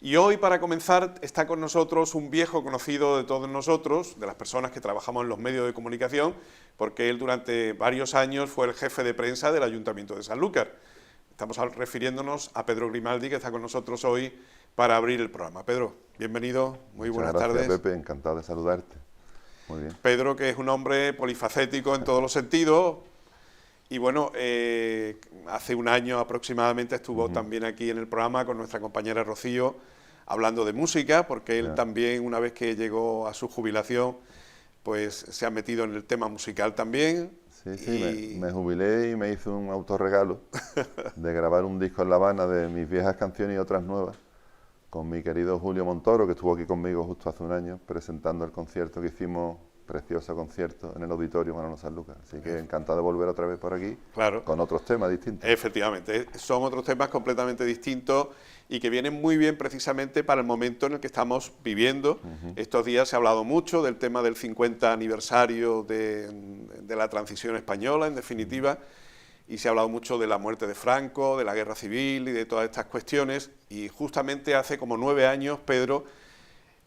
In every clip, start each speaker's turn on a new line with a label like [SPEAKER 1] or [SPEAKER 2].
[SPEAKER 1] Y hoy, para comenzar, está con nosotros un viejo conocido de todos nosotros, de las personas que trabajamos en los medios de comunicación, porque él durante varios años fue el jefe de prensa del Ayuntamiento de Sanlúcar. Estamos refiriéndonos a Pedro Grimaldi, que está con nosotros hoy para abrir el programa. Pedro, bienvenido, muy buenas tardes.
[SPEAKER 2] Muchas gracias, Pepe, encantado de saludarte. Muy bien.
[SPEAKER 1] Pedro, que es un hombre polifacético en todos los sentidos, y bueno, hace un año aproximadamente estuvo también aquí en el programa con nuestra compañera Rocío, hablando de música, porque él también, una vez que llegó a su jubilación, pues se ha metido en el tema musical también.
[SPEAKER 2] Sí, me jubilé y me hice un autorregalo de grabar un disco en La Habana de mis viejas canciones y otras nuevas, con mi querido Julio Montoro, que estuvo aquí conmigo justo hace un año, presentando el concierto que hicimos, precioso concierto, en el Auditorio Manolo Sanlúcar. Así que encantado de volver otra vez por aquí,
[SPEAKER 1] claro,
[SPEAKER 2] con otros temas distintos.
[SPEAKER 1] Efectivamente, son otros temas completamente distintos y que vienen muy bien precisamente para el momento en el que estamos viviendo. Estos días se ha hablado mucho del tema del 50 aniversario de la transición española, en definitiva, y se ha hablado mucho de la muerte de Franco, de la guerra civil y de todas estas cuestiones, y justamente hace como 9 años, Pedro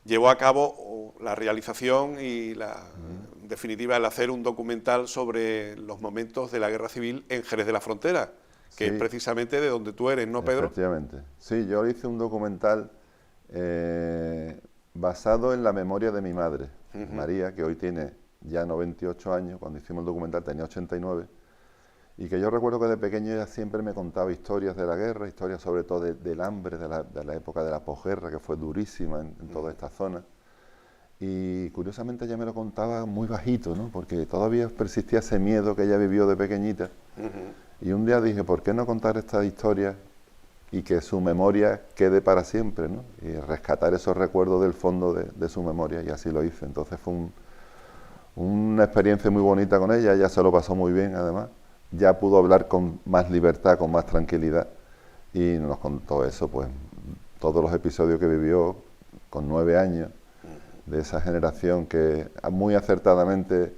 [SPEAKER 1] llevó a cabo la realización y en definitiva el hacer un documental sobre los momentos de la guerra civil en Jerez de la Frontera, que es precisamente de donde tú eres, ¿no, Pedro?
[SPEAKER 2] Efectivamente. Sí, yo hice un documental basado en la memoria de mi madre, María, que hoy tiene ya 98 años, cuando hicimos el documental tenía 89, y que yo recuerdo que de pequeño ella siempre me contaba historias de la guerra, historias sobre todo del hambre, de la época de la posguerra, que fue durísima en toda esta zona. Y curiosamente ella me lo contaba muy bajito, ¿no? Porque todavía persistía ese miedo que ella vivió de pequeñita. Y un día dije, ¿por qué no contar esta historia y que su memoria quede para siempre, ¿no? Y rescatar esos recuerdos del fondo de su memoria, y así lo hice. Entonces fue una experiencia muy bonita con ella se lo pasó muy bien además. Ya pudo hablar con más libertad, con más tranquilidad, y nos contó eso, pues todos los episodios que vivió con 9 años, de esa generación que muy acertadamente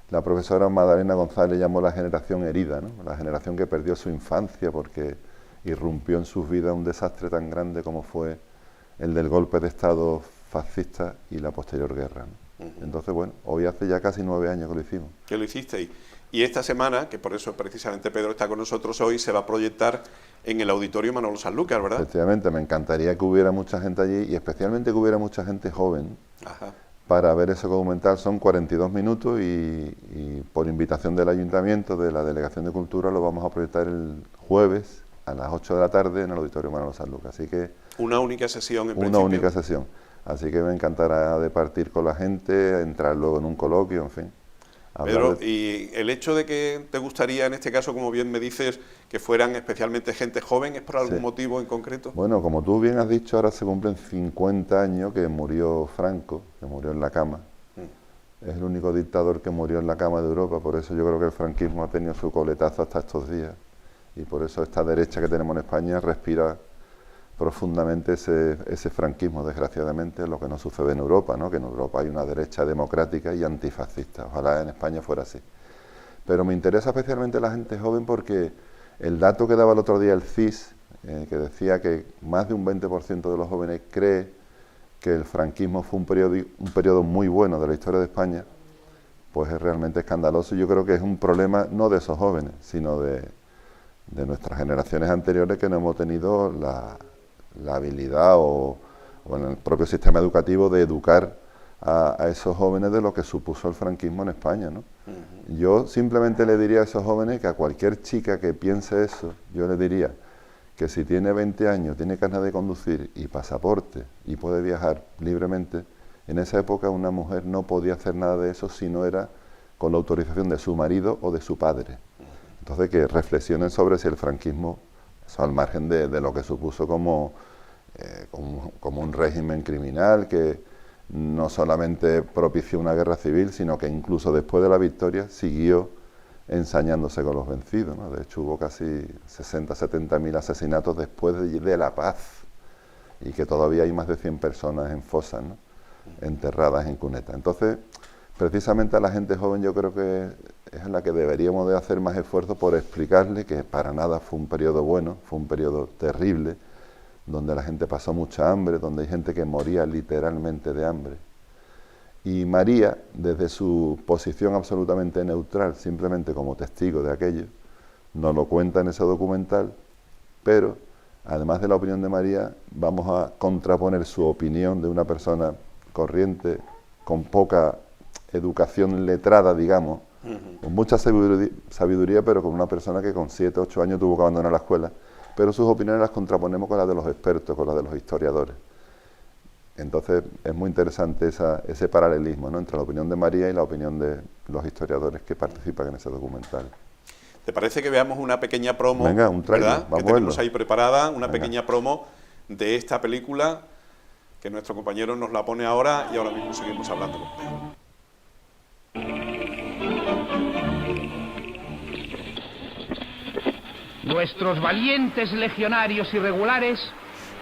[SPEAKER 2] la profesora Magdalena González llamó la generación herida, ¿no? La generación que perdió su infancia porque irrumpió en sus vidas un desastre tan grande como fue el del golpe de Estado fascista y la posterior guerra, ¿no? Entonces, bueno, hoy hace ya casi 9 años que lo hicimos.
[SPEAKER 1] Que lo hicisteis. Y esta semana, que por eso precisamente Pedro está con nosotros hoy, se va a proyectar en el Auditorio Manolo Sanlúcar, ¿verdad?
[SPEAKER 2] Efectivamente, me encantaría que hubiera mucha gente allí, y especialmente que hubiera mucha gente joven, para ver ese documental. Son 42 minutos y por invitación del Ayuntamiento, de la Delegación de Cultura, lo vamos a proyectar el jueves a las 8 de la tarde en el Auditorio Manolo Sanlúcar. Así que
[SPEAKER 1] una única sesión en
[SPEAKER 2] principio. Una única sesión. Así que me encantará departir con la gente, entrar luego en un coloquio, en fin.
[SPEAKER 1] Pedro, y el hecho de que te gustaría, en este caso, como bien me dices, que fueran especialmente gente joven, ¿es por algún motivo en concreto?
[SPEAKER 2] Bueno, como tú bien has dicho, ahora se cumplen 50 años que murió Franco, que murió en la cama. Es el único dictador que murió en la cama de Europa, por eso yo creo que el franquismo ha tenido su coletazo hasta estos días. Y por eso esta derecha que tenemos en España respira profundamente ese franquismo, desgraciadamente, lo que no sucede en Europa, ¿no? Que en Europa hay una derecha democrática y antifascista. Ojalá en España fuera así. Pero me interesa especialmente la gente joven porque el dato que daba el otro día el CIS, que decía que más de un 20% de los jóvenes cree que el franquismo fue un periodo muy bueno de la historia de España, pues es realmente escandaloso. Yo creo que es un problema no de esos jóvenes, sino de nuestras generaciones anteriores, que no hemos tenido la habilidad o en el propio sistema educativo de educar a esos jóvenes de lo que supuso el franquismo en España, ¿no? Yo simplemente le diría a esos jóvenes que a cualquier chica que piense eso, yo le diría que si tiene 20 años, tiene carnet de conducir y pasaporte y puede viajar libremente, en esa época una mujer no podía hacer nada de eso si no era con la autorización de su marido o de su padre. Entonces que reflexionen sobre si el franquismo, eso al margen de lo que supuso como un régimen criminal que no solamente propició una guerra civil, sino que incluso después de la victoria siguió ensañándose con los vencidos, ¿no? De hecho hubo casi 60, 70.000 asesinatos después de la paz, y que todavía hay más de 100 personas en fosas, ¿no? Enterradas en cunetas. Entonces, precisamente a la gente joven yo creo que es a la que deberíamos de hacer más esfuerzo por explicarle que para nada fue un periodo bueno, fue un periodo terrible, donde la gente pasó mucha hambre, donde hay gente que moría literalmente de hambre. Y María, desde su posición absolutamente neutral, simplemente como testigo de aquello, nos lo cuenta en ese documental, pero además de la opinión de María, vamos a contraponer su opinión de una persona corriente, con poca educación letrada, digamos, con mucha sabiduría, pero con una persona que con 7, 8 años tuvo que abandonar la escuela, pero sus opiniones las contraponemos con las de los expertos, con las de los historiadores. Entonces es muy interesante ese paralelismo, ¿no?, entre la opinión de María y la opinión de los historiadores que participan en ese documental.
[SPEAKER 1] ¿Te parece que veamos una pequeña promo?
[SPEAKER 2] Venga, un trailer,
[SPEAKER 1] ¿verdad?, que tenemos ahí preparada, una pequeña promo de esta película, que nuestro compañero nos la pone ahora y ahora mismo seguimos hablando con él.
[SPEAKER 3] Nuestros valientes legionarios irregulares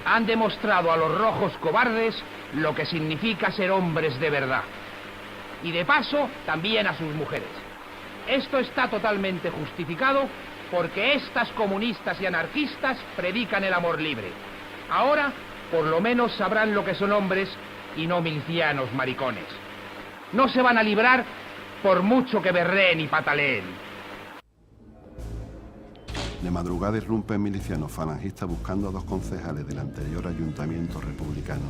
[SPEAKER 3] han demostrado a los rojos cobardes lo que significa ser hombres de verdad. Y de paso, también a sus mujeres. Esto está totalmente justificado porque estas comunistas y anarquistas predican el amor libre. Ahora, por lo menos sabrán lo que son hombres y no milicianos maricones. No se van a librar por mucho que berreen y pataleen.
[SPEAKER 4] De madrugada irrumpen milicianos falangistas buscando a 2 concejales del anterior ayuntamiento republicano.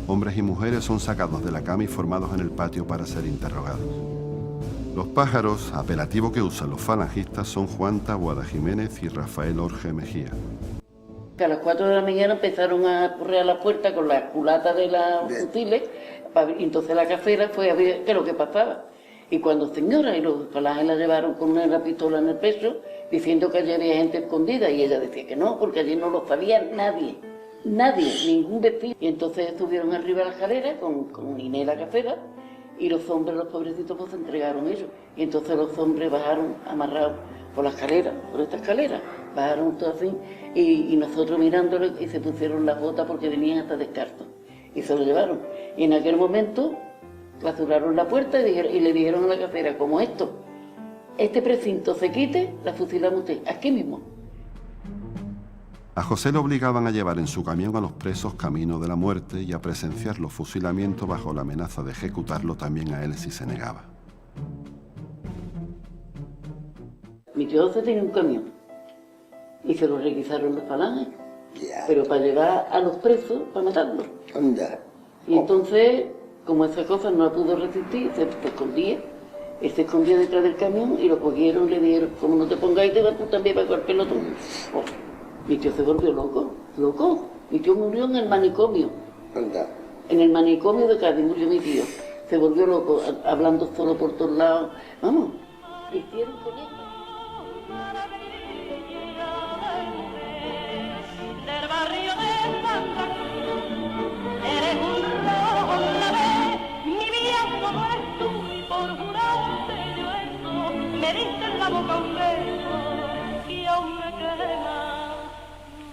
[SPEAKER 4] Hombres y mujeres son sacados de la cama y formados en el patio para ser interrogados. Los pájaros, apelativo que usan los falangistas, son Juan Taboada Jiménez y Rafael Orge Mejía.
[SPEAKER 5] A las 4 de la mañana empezaron a correr a la puerta con las culatas de los fusiles, y entonces la cafera fue a ver qué es lo que pasaba. Y cuando señora y los falanges la llevaron con una pistola en el pecho, diciendo que allí había gente escondida, y ella decía que no, porque allí no lo sabía nadie, ningún vecino. Y entonces subieron arriba a la escalera con Inés la cafera, y los hombres, los pobrecitos, pues se entregaron ellos. Y entonces los hombres bajaron amarrados por la escalera, por esta escalera, bajaron todo así, y nosotros mirándolos, y se pusieron las botas porque venían hasta descalzos, y se lo llevaron. Y en aquel momento clausuraron la puerta y le dijeron a la cafera, como este precinto se quite, la fusilamos usted, aquí mismo.
[SPEAKER 4] A José lo obligaban a llevar en su camión a los presos camino de la muerte y a presenciar los fusilamientos bajo la amenaza de ejecutarlo también a él si se negaba.
[SPEAKER 5] Mi tío José tenía un camión y se lo requisaron los falanges, pero para llevar a los presos, para matarlos. Y entonces, como esa cosa no la pudo resistir, se escondía. Él se escondía detrás del camión y lo cogieron y le dijeron, como no te pongas ahí, te vas tú también para el pelotón. Oh, mi tío se volvió loco. Mi tío murió en el manicomio. En el manicomio de Cádiz murió mi tío. Se volvió loco, hablando solo por todos lados. Vamos, hicieron con él.
[SPEAKER 6] Del barrio de Santa Cruz, eres un rojo una vez, mi vida como eres tú, y por jurarte yo eso, me diste en la boca un beso, y aún me quema,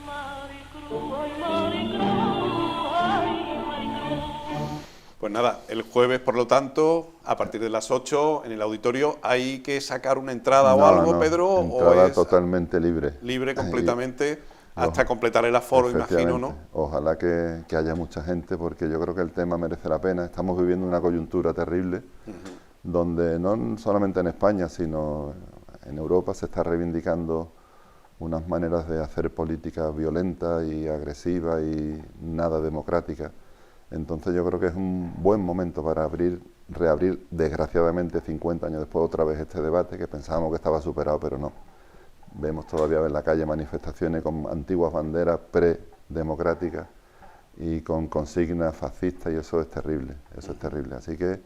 [SPEAKER 6] Maricruz, ay Maricruz, ay Maricruz.
[SPEAKER 1] Pues nada, el jueves, por lo tanto, a partir de las 8, en el auditorio, ¿hay que sacar una entrada o algo, Pedro?
[SPEAKER 2] Entrada
[SPEAKER 1] ¿O es
[SPEAKER 2] totalmente libre.
[SPEAKER 1] Libre completamente, hasta completar el aforo, imagino, ¿no?
[SPEAKER 2] Ojalá que haya mucha gente, porque yo creo que el tema merece la pena. Estamos viviendo una coyuntura terrible, donde no solamente en España, sino en Europa se está reivindicando unas maneras de hacer política violenta y agresiva y nada democrática. Entonces yo creo que es un buen momento para reabrir, desgraciadamente 50 años después, otra vez este debate, que pensábamos que estaba superado, pero no. Vemos todavía en la calle manifestaciones con antiguas banderas predemocráticas y con consignas fascistas, y eso es terrible, Así que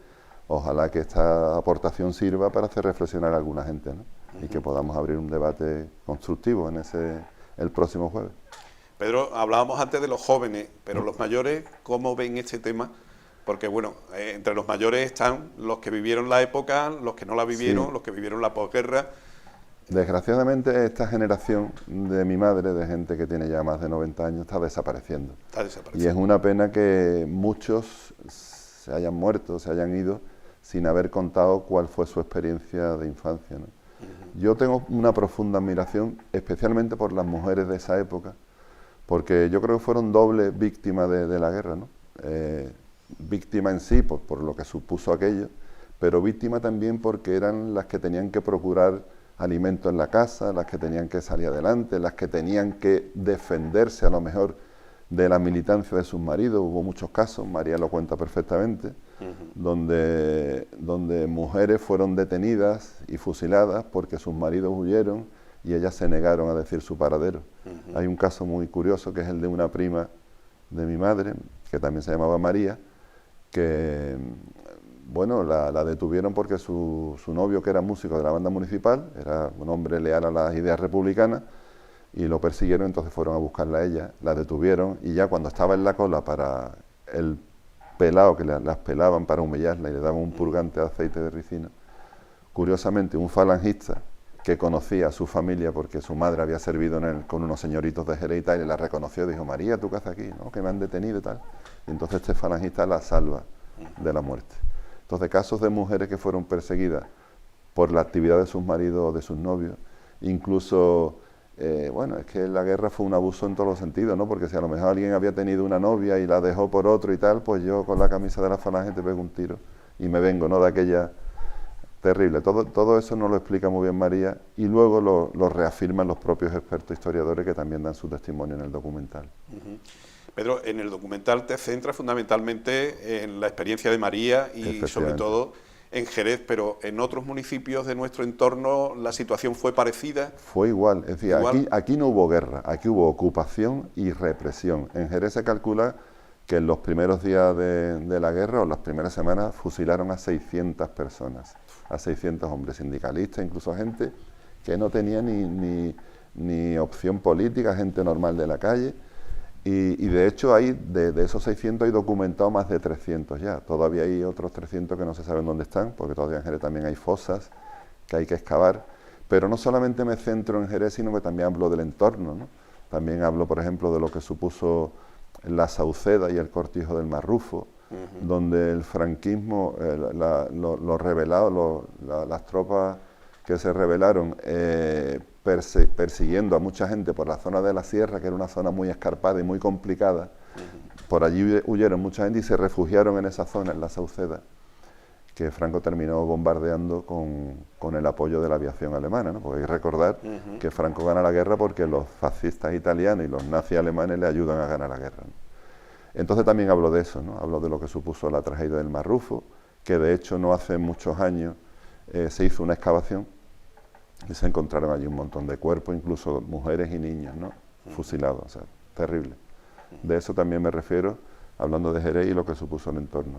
[SPEAKER 2] ojalá que esta aportación sirva para hacer reflexionar a alguna gente, ¿no? Y que podamos abrir un debate constructivo el próximo jueves.
[SPEAKER 1] Pedro, hablábamos antes de los jóvenes, pero los mayores, ¿cómo ven este tema? Porque, bueno, entre los mayores están los que vivieron la época, los que no la vivieron,
[SPEAKER 2] Sí.
[SPEAKER 1] los que vivieron la posguerra.
[SPEAKER 2] Desgraciadamente, esta generación de mi madre, de gente que tiene ya más de 90 años, está desapareciendo.
[SPEAKER 1] Está
[SPEAKER 2] Y
[SPEAKER 1] desapareciendo.
[SPEAKER 2] es una pena que muchos se hayan muerto, se hayan ido, sin haber contado cuál fue su experiencia de infancia, ¿no? Yo tengo una profunda admiración, especialmente por las mujeres de esa época, porque yo creo que fueron dobles víctimas de la guerra, ¿no? Víctima en sí por lo que supuso aquello, pero víctima también porque eran las que tenían que procurar alimento en la casa, las que tenían que salir adelante, las que tenían que defenderse a lo mejor de la militancia de sus maridos. Hubo muchos casos, María lo cuenta perfectamente, donde mujeres fueron detenidas y fusiladas porque sus maridos huyeron y ellas se negaron a decir su paradero. Hay un caso muy curioso que es el de una prima de mi madre, que también se llamaba María, que bueno, la detuvieron porque su novio, que era músico de la banda municipal, era un hombre leal a las ideas republicanas, y lo persiguieron, entonces fueron a buscarla a ella, la detuvieron, y ya cuando estaba en la cola para el pelado, que las pelaban para humillarla y le daban un purgante de aceite de ricino, curiosamente un falangista que conocía a su familia porque su madre había servido con unos señoritos de Jerez y tal, y la reconoció y dijo: María, ¿tú qué haces aquí? ¿No? Que me han detenido y tal. Y entonces este falangista la salva de la muerte. Entonces, casos de mujeres que fueron perseguidas por la actividad de sus maridos o de sus novios, incluso, bueno, es que la guerra fue un abuso en todos los sentidos, ¿no? Porque si a lo mejor alguien había tenido una novia y la dejó por otro y tal, pues yo con la camisa de la falange te pego un tiro y me vengo, ¿no? De aquella terrible. Todo eso nos lo explica muy bien María, y luego lo reafirman los propios expertos historiadores que también dan su testimonio en el documental.
[SPEAKER 1] Pedro, en el documental te centras fundamentalmente en la experiencia de María y sobre todo en Jerez, pero en otros municipios de nuestro entorno la situación fue parecida.
[SPEAKER 2] Fue igual, es decir, aquí no hubo guerra, aquí hubo ocupación y represión. En Jerez se calcula que en los primeros días de la guerra o las primeras semanas fusilaron a 600 personas, a 600 hombres sindicalistas, incluso gente que no tenía ni opción política, gente normal de la calle. Y de hecho de esos 600 hay documentados más de 300 ya. Todavía hay otros 300 que no se saben dónde están, porque todavía en Jerez también hay fosas que hay que excavar. Pero no solamente me centro en Jerez, sino que también hablo del entorno, ¿no? También hablo, por ejemplo, de lo que supuso la Sauceda y el Cortijo del Marrufo, donde el franquismo, los rebelados, las tropas que se rebelaron, persiguiendo a mucha gente por la zona de la sierra, que era una zona muy escarpada y muy complicada. Por allí huyeron mucha gente y se refugiaron en esa zona, en la Sauceda, que Franco terminó bombardeando con el apoyo de la aviación alemana, ¿no? Porque hay que recordar que Franco gana la guerra porque los fascistas italianos y los nazis alemanes le ayudan a ganar la guerra, ¿no? Entonces también hablo de eso, ¿no? Hablo de lo que supuso la tragedia del Marrufo, que de hecho no hace muchos años se hizo una excavación y se encontraron allí un montón de cuerpos, incluso mujeres y niños, ¿no? Fusilados, o sea, terrible. De eso también me refiero, hablando de Jerez y lo que supuso el entorno.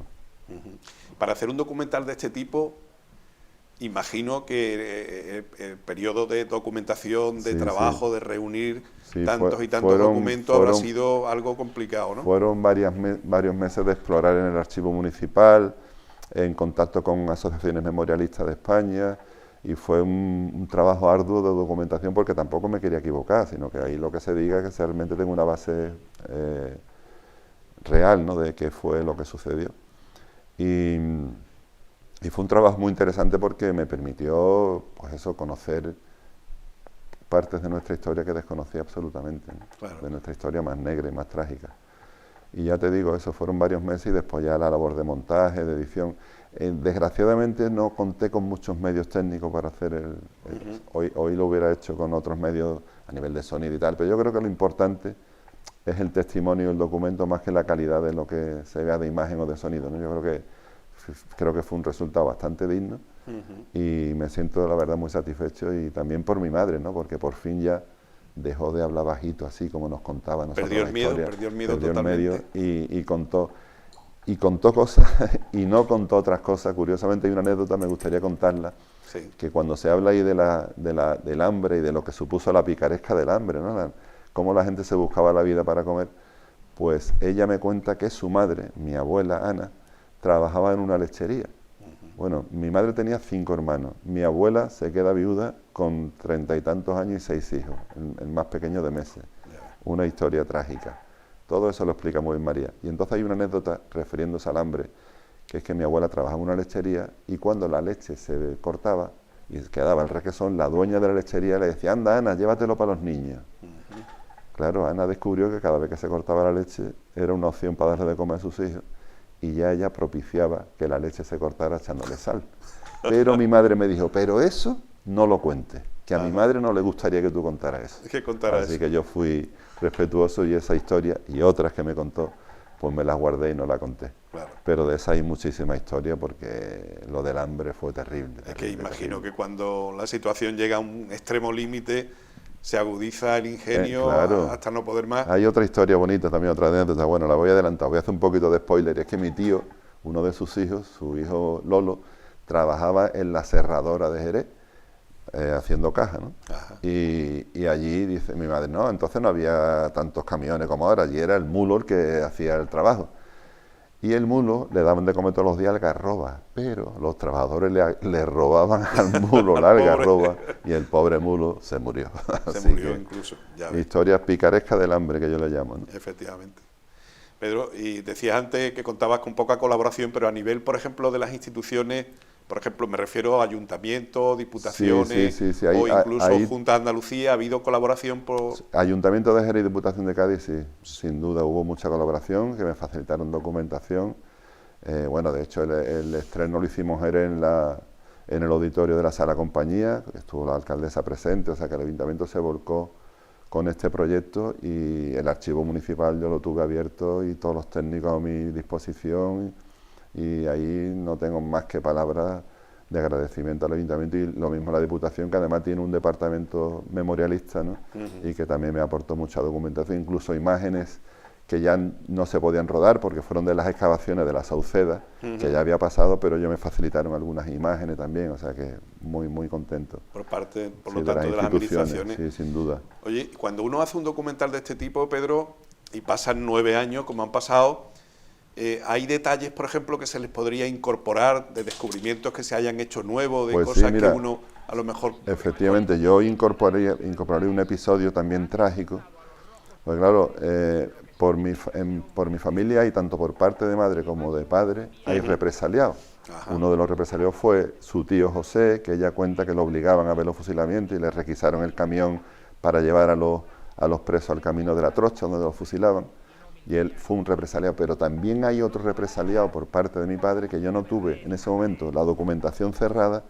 [SPEAKER 1] Para hacer un documental de este tipo, imagino que el periodo de documentación, de trabajo, de reunir tantos y tantos documentos habrá sido algo complicado, ¿no?
[SPEAKER 2] Fueron varios meses de explorar en el archivo municipal, en contacto con asociaciones memorialistas de España, y fue un trabajo arduo de documentación, porque tampoco me quería equivocar, sino que ahí lo que se diga es que realmente tengo una base real, ¿no? De qué fue lo que sucedió. Y fue un trabajo muy interesante porque me permitió, pues eso, conocer partes de nuestra historia que desconocía absolutamente, ¿no? Claro. De nuestra historia más negra y más trágica. Y ya te digo, eso fueron varios meses, y después ya la labor de montaje, de edición. Desgraciadamente no conté con muchos medios técnicos para hacer hoy lo hubiera hecho con otros medios a nivel de sonido y tal, pero yo creo que lo importante es el testimonio y el documento más que la calidad de lo que se vea de imagen o de sonido, ¿no? Yo creo que fue un resultado bastante digno, y me siento la verdad muy satisfecho, y también por mi madre, ¿no? Porque por fin ya dejó de hablar bajito, así como nos contaba nosotros la historia.
[SPEAKER 1] Perdió el miedo totalmente.
[SPEAKER 2] Y contó cosas y no contó otras cosas. Curiosamente hay una anécdota, me gustaría contarla, que cuando se habla ahí del hambre y de lo que supuso la picaresca del hambre, ¿no? Cómo la gente se buscaba la vida para comer, pues ella me cuenta que su madre, mi abuela Ana, trabajaba en una lechería. Bueno, mi madre tenía 5 hermanos, mi abuela se queda viuda con 30 y tantos años y 6 hijos, el más pequeño de meses. Una historia trágica. Todo eso lo explica muy bien María. Y entonces hay una anécdota refiriéndose al hambre, que es que mi abuela trabajaba en una lechería, y cuando la leche se cortaba y quedaba el requesón, la dueña de la lechería le decía: anda, Ana, llévatelo para los niños. claro, Ana descubrió que cada vez que se cortaba la leche era una opción para darle de comer a sus hijos, y ya ella propiciaba que la leche se cortara echándole sal. Pero mi madre me dijo, pero eso no lo cuentes, que a mi madre no le gustaría que tú contaras eso.
[SPEAKER 1] Que contara
[SPEAKER 2] Así
[SPEAKER 1] eso.
[SPEAKER 2] que yo fui respetuoso, y esa historia y otras que me contó, pues me las guardé y no la conté.
[SPEAKER 1] Claro.
[SPEAKER 2] Pero de esa hay muchísima historia, porque lo del hambre fue terrible.
[SPEAKER 1] Es que
[SPEAKER 2] terrible,
[SPEAKER 1] imagino
[SPEAKER 2] terrible.
[SPEAKER 1] que cuando la situación llega a un extremo límite, se agudiza el ingenio
[SPEAKER 2] claro.
[SPEAKER 1] hasta no poder más.
[SPEAKER 2] Hay otra historia bonita también, otra anécdota. Bueno, la voy a adelantar, voy a hacer un poquito de spoiler. Es que mi tío, uno de sus hijos, su hijo Lolo, trabajaba en la serradora de Jerez, haciendo caja, ¿no?
[SPEAKER 1] Ajá.
[SPEAKER 2] Y allí dice mi madre, no, entonces no había tantos camiones como ahora, allí era el mulo el que hacía el trabajo. Y el mulo le daban de comer todos los días algarroba, pero los trabajadores le robaban al mulo la algarroba, y el pobre mulo se murió.
[SPEAKER 1] Se
[SPEAKER 2] Así
[SPEAKER 1] murió
[SPEAKER 2] que,
[SPEAKER 1] incluso, ya ves.
[SPEAKER 2] historias picarescas del hambre, que yo le llamo, ¿no?
[SPEAKER 1] Efectivamente. Pedro, y decías antes que contabas con poca colaboración, pero a nivel, por ejemplo, de las instituciones, por ejemplo, me refiero a ayuntamientos, diputaciones,
[SPEAKER 2] sí,
[SPEAKER 1] o incluso
[SPEAKER 2] ahí-
[SPEAKER 1] Junta de Andalucía, ¿ha habido colaboración por...?
[SPEAKER 2] Ayuntamiento de Jerez y Diputación de Cádiz, sí, sin duda hubo mucha colaboración, que me facilitaron documentación. Bueno, de hecho el estreno lo hicimos Jerez en el auditorio de la Sala Compañía, estuvo la alcaldesa presente, o sea que el ayuntamiento se volcó con este proyecto, y el archivo municipal yo lo tuve abierto y todos los técnicos a mi disposición, y ahí no tengo más que palabras de agradecimiento al ayuntamiento, y lo mismo a la Diputación, que además tiene un departamento memorialista, ¿no? Y que también me aportó mucha documentación, incluso imágenes que ya no se podían rodar porque fueron de las excavaciones de la Sauceda, que ya había pasado, pero ellos me facilitaron algunas imágenes también, o sea que muy, muy contento.
[SPEAKER 1] Por parte, por
[SPEAKER 2] Sí,
[SPEAKER 1] lo tanto, de las administraciones.
[SPEAKER 2] Sí, sin duda.
[SPEAKER 1] Oye, cuando uno hace un documental de este tipo, Pedro, y pasan 9 años, como han pasado, ¿hay detalles, por ejemplo, que se les podría incorporar, de descubrimientos que se hayan hecho nuevos, de
[SPEAKER 2] Pues sí,
[SPEAKER 1] cosas
[SPEAKER 2] mira,
[SPEAKER 1] que uno a lo mejor...
[SPEAKER 2] Efectivamente, yo incorporé un episodio también trágico, pues claro, por mi familia, y tanto por parte de madre como de padre, hay represaliados.
[SPEAKER 1] Ajá.
[SPEAKER 2] Uno de los represaliados fue su tío José, que ella cuenta que lo obligaban a ver los fusilamientos y le requisaron el camión para llevar a los presos al camino de la Trocha, donde los fusilaban, y él fue un represaliado. Pero también hay otro represaliado por parte de mi padre, que yo no tuve en ese momento la documentación cerrada,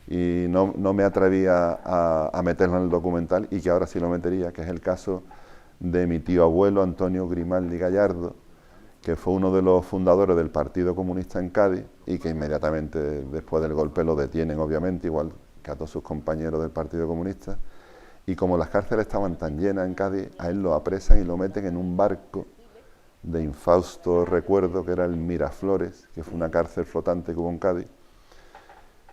[SPEAKER 2] y no me atrevía a meterlo en el documental, y que ahora sí lo metería, que es el caso de mi tío abuelo Antonio Grimaldi Gallardo, que fue uno de los fundadores del Partido Comunista en Cádiz, y que inmediatamente después del golpe lo detienen, obviamente, igual que a todos sus compañeros del Partido Comunista, y como las cárceles estaban tan llenas en Cádiz, a él lo apresan y lo meten en un barco de infausto recuerdo, que era el Miraflores, que fue una cárcel flotante que hubo en Cádiz.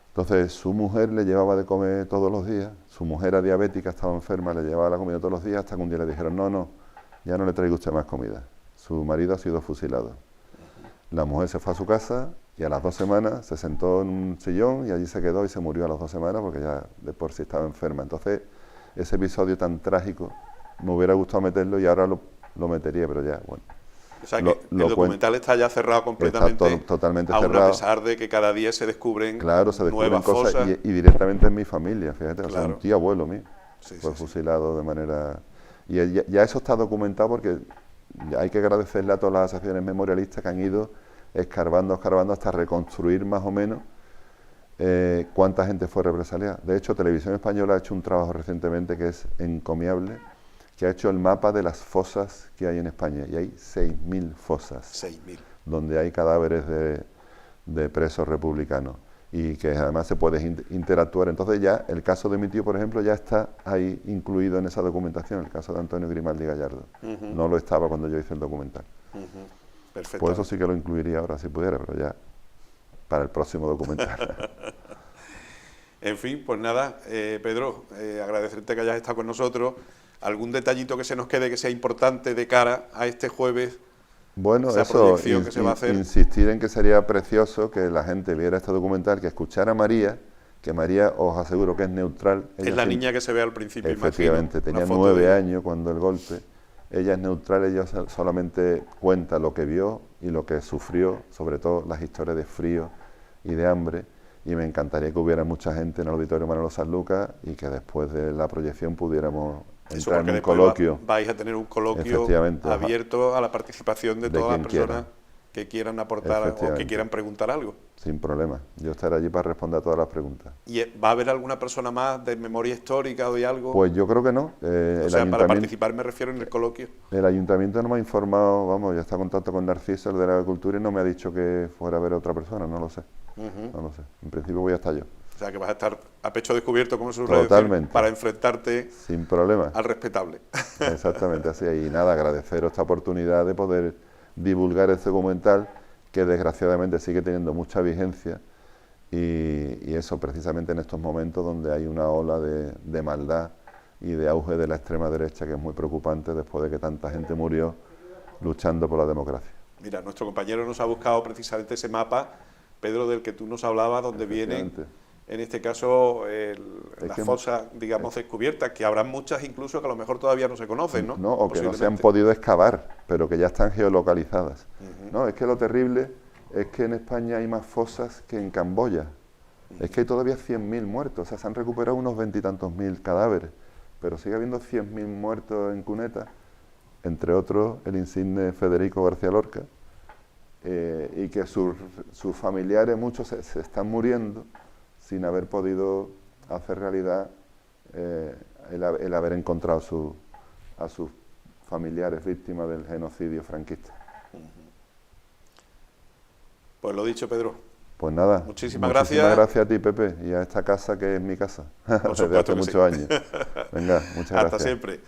[SPEAKER 2] Entonces su mujer le llevaba de comer todos los días, su mujer era diabética, estaba enferma, le llevaba la comida todos los días, hasta que un día le dijeron, no, ya no le traigo usted más comida, su marido ha sido fusilado. La mujer se fue a su casa, y a las 2 semanas se sentó en un sillón, y allí se quedó, y se murió a las 2 semanas, porque ya de por sí estaba enferma. Entonces ese episodio tan trágico me hubiera gustado meterlo, y ahora lo metería, pero ya, bueno.
[SPEAKER 1] O sea que el documental está ya cerrado completamente,
[SPEAKER 2] está totalmente
[SPEAKER 1] aún
[SPEAKER 2] cerrado.
[SPEAKER 1] a pesar de que cada día se descubren,
[SPEAKER 2] Claro, se descubren
[SPEAKER 1] nuevas
[SPEAKER 2] cosas,
[SPEAKER 1] fosas.
[SPEAKER 2] y directamente en mi familia, fíjate, o sea,
[SPEAKER 1] Claro.
[SPEAKER 2] un tío abuelo mío
[SPEAKER 1] Sí,
[SPEAKER 2] fue
[SPEAKER 1] sí, sí.
[SPEAKER 2] fusilado de manera... Y ya eso está documentado, porque ya hay que agradecerle a todas las asociaciones memorialistas que han ido escarbando hasta reconstruir más o menos cuánta gente fue represaliada. De hecho, Televisión Española ha hecho un trabajo recientemente que es encomiable, que ha hecho el mapa de las fosas que hay en España, y hay 6.000 fosas
[SPEAKER 1] 6.000.
[SPEAKER 2] donde hay cadáveres de presos republicanos, y que además se puede interactuar. Entonces ya el caso de mi tío, por ejemplo, ya está ahí incluido en esa documentación, el caso de Antonio Grimaldi Gallardo. No lo estaba cuando yo hice el documental.
[SPEAKER 1] Perfecto.
[SPEAKER 2] Por eso sí que lo incluiría ahora si pudiera, pero ya para el próximo documental.
[SPEAKER 1] En fin, pues nada, Pedro, agradecerte que hayas estado con nosotros. ¿Algún detallito que se nos quede que sea importante de cara a este jueves?
[SPEAKER 2] Bueno,
[SPEAKER 1] Esa
[SPEAKER 2] eso,
[SPEAKER 1] proyección que se va a hacer.
[SPEAKER 2] insistir en que sería precioso que la gente viera este documental, que escuchara a María, que María, os aseguro que es neutral.
[SPEAKER 1] Es
[SPEAKER 2] Ella
[SPEAKER 1] la
[SPEAKER 2] sí-
[SPEAKER 1] niña que se ve al principio,
[SPEAKER 2] Efectivamente,
[SPEAKER 1] imagino.
[SPEAKER 2] tenía
[SPEAKER 1] Una foto
[SPEAKER 2] 9
[SPEAKER 1] de ella.
[SPEAKER 2] años cuando el golpe. Ella es neutral, ella solamente cuenta lo que vio y lo que sufrió, sobre todo las historias de frío y de hambre, y me encantaría que hubiera mucha gente en el Auditorio Manolo Sanlúcar, y que después de la proyección pudiéramos
[SPEAKER 1] Eso
[SPEAKER 2] entrar
[SPEAKER 1] porque
[SPEAKER 2] en un
[SPEAKER 1] después
[SPEAKER 2] coloquio.
[SPEAKER 1] vais a tener un coloquio
[SPEAKER 2] Efectivamente,
[SPEAKER 1] abierto a la participación de
[SPEAKER 2] de
[SPEAKER 1] todas las
[SPEAKER 2] quien quiera.
[SPEAKER 1] personas que quieran aportar o que
[SPEAKER 2] Efectivamente.
[SPEAKER 1] quieran preguntar algo.
[SPEAKER 2] Sin problema. Yo estaré allí para responder a todas las preguntas.
[SPEAKER 1] ¿Y va a haber alguna persona más de memoria histórica o de algo?
[SPEAKER 2] Pues yo creo que no.
[SPEAKER 1] o sea, para participar me refiero en el coloquio.
[SPEAKER 2] El ayuntamiento no me ha informado, vamos, ya está en contacto con Narciso, el de la Cultura, y no me ha dicho que fuera a ver a otra persona, no lo sé. No lo sé. En principio voy a estar yo.
[SPEAKER 1] O sea, que vas a estar a pecho descubierto, como se suele decir,
[SPEAKER 2] Totalmente.
[SPEAKER 1] para enfrentarte
[SPEAKER 2] Sin problema.
[SPEAKER 1] al respetable.
[SPEAKER 2] Exactamente, así. Y nada, agradeceros esta oportunidad de poder divulgar este documental, que desgraciadamente sigue teniendo mucha vigencia, y eso precisamente en estos momentos donde hay una ola de maldad y de auge de la extrema derecha, que es muy preocupante después de que tanta gente murió luchando por la democracia.
[SPEAKER 1] Mira, nuestro compañero nos ha buscado precisamente ese mapa, Pedro, del que tú nos hablabas, donde vienen, en este caso, las fosas, digamos, descubiertas, que habrán muchas incluso que a lo mejor todavía no se conocen, ¿no?
[SPEAKER 2] No, o que no se han podido excavar, pero que ya están geolocalizadas. No, es que lo terrible es que en España hay más fosas que en Camboya. Es que hay todavía 100.000 muertos, o sea, se han recuperado unos 20 y tantos mil cadáveres, pero sigue habiendo 100.000 muertos en cunetas, entre otros el insigne Federico García Lorca, y que sus familiares, muchos se están muriendo sin haber podido hacer realidad el haber encontrado a sus familiares víctimas del genocidio franquista.
[SPEAKER 1] Pues lo dicho, Pedro.
[SPEAKER 2] Pues nada,
[SPEAKER 1] muchísimas gracias.
[SPEAKER 2] Muchísimas gracias a ti, Pepe, y a esta casa que es mi casa, desde hace muchos años. Venga, muchas gracias.
[SPEAKER 1] Hasta siempre.